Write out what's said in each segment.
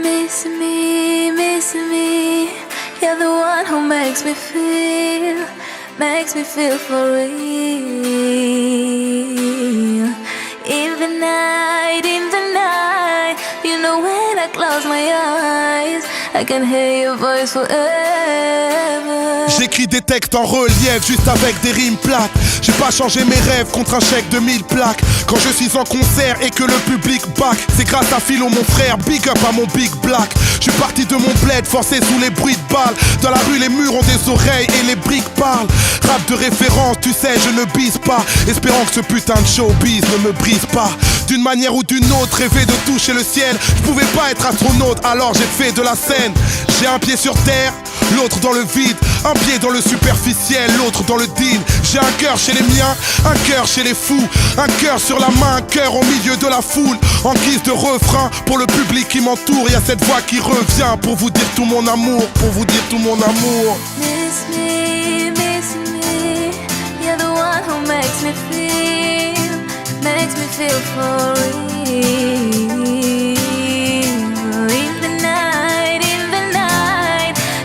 Missing me, you're the one who makes me feel for real. In the night, you know when I close my eyes, I can hear your voice forever. J'écris des textes en relief, juste avec des rimes plates. J'ai pas changé mes rêves contre un chèque de 1000 plaques. Quand je suis en concert et que le public back, c'est grâce à Philo mon frère, big up à mon big black. Je suis parti de mon bled, forcé sous les bruits de balles. Dans la rue les murs ont des oreilles et les briques parlent. Rap de référence, tu sais je ne bise pas, espérant que ce putain de showbiz ne me brise pas. D'une manière ou d'une autre, rêver de toucher le ciel. Je pouvais pas être astronaute, alors j'ai fait de la scène. J'ai un pied sur terre, l'autre dans le vide. Un pied dans le superficiel, l'autre dans le deal. J'ai un cœur chez les miens, un cœur chez les fous. Un cœur sur la main, un cœur au milieu de la foule. En guise de refrain, pour le public qui m'entoure, y'a cette voix qui revient pour vous dire tout mon amour, pour vous dire tout mon amour. Miss me, you're the one who makes me feel for real. In the night,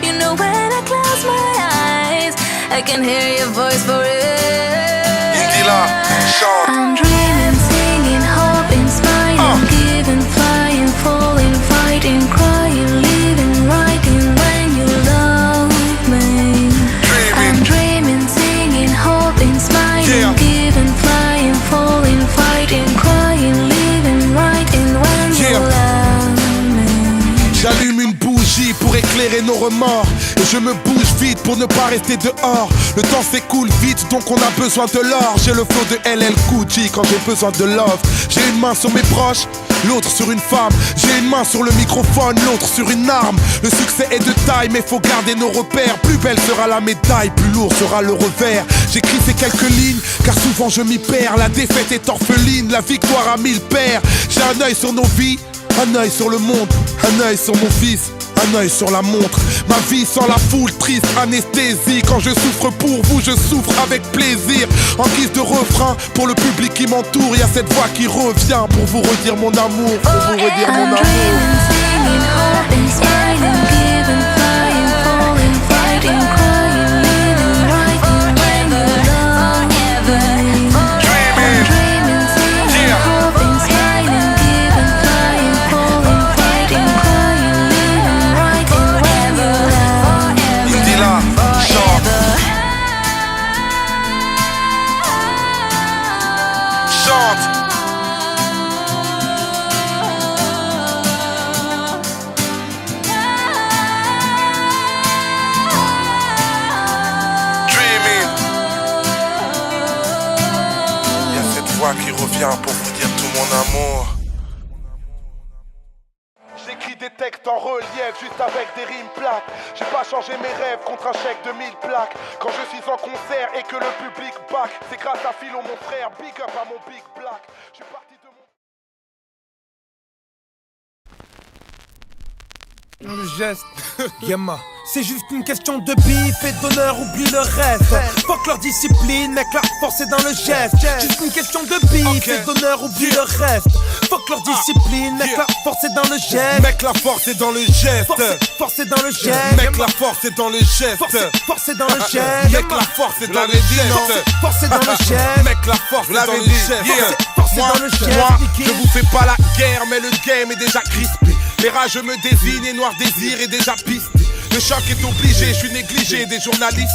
you know when I close my eyes, I can hear your voice forever. I'm dreaming, singing, hoping, smiling, giving, flying, falling, fighting, crying, living, writing when you love me. I'm dreaming, singing, hoping, smiling, giving, flying, falling, fighting, crying, living, writing when you love me. J'allume une bougie pour éclairer nos remords. Et je me bouge vite pour ne pas rester dehors. Le temps s'écoule vite donc on a besoin de l'or. J'ai le flow de LL Cool J quand j'ai besoin de love. J'ai une main sur mes proches, l'autre sur une femme. J'ai une main sur le microphone, l'autre sur une arme. Le succès est de taille mais faut garder nos repères. Plus belle sera la médaille, plus lourd sera le revers. J'écris ces quelques lignes car souvent je m'y perds. La défaite est orpheline, la victoire a 1000 paires. J'ai un œil sur nos vies, un œil sur le monde, un œil sur mon fils, un œil sur la montre. Ma vie sans la foule, triste anesthésie. Quand je souffre pour vous, je souffre avec plaisir. En guise de refrain, pour le public qui m'entoure, y'a cette voix qui revient pour vous redire mon amour, pour vous redire mon amour. Qui revient pour vous dire tout mon amour. J'écris des textes en relief juste avec des rimes plates. J'ai pas changé mes rêves contre un chèque de 1000 plaques. Quand je suis en concert et que le public back, c'est grâce à Philo mon frère, big up à mon big black. Je suis parti de mon... Le geste, Yama, c'est juste une question de bif et d'honneur, oublie le reste. Fuck leur discipline, mec, la force est dans le geste. Juste une question de bif et d'honneur, oublie le reste. Fuck leur discipline, mec, la force est dans le geste. Mec, la force est dans le geste. Force est dans le geste. Mec, la force est dans le geste. Force est dans le geste. Mec, la force est dans le geste. Force est dans le geste. Mec, la force est dans le geste. Force est dans le geste. Moi, je vous fais pas la guerre, mais le game est déjà crispé. Les rageux me désignent et Noir Désir est déjà pisté. Le choc est obligé, je suis négligé des journalistes.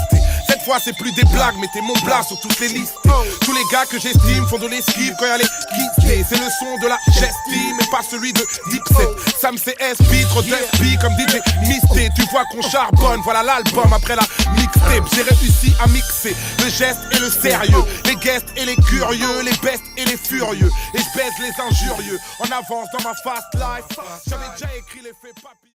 Cette fois c'est plus des blagues, mettez mon blas sur toutes les listes. Tous les gars que j'estime font de l'esquive quand y'a les quittés. C'est le son de la gestime et pas celui de Dipset. Sam CSB, trop d'SP comme DJ Misté. Tu vois qu'on charbonne, voilà l'album après la mixtape. J'ai réussi à mixer le geste et le sérieux, les guests et les curieux, les bestes et les furieux. Et je baise les injurieux en avance dans ma fast life. J'avais déjà écrit les faits papier.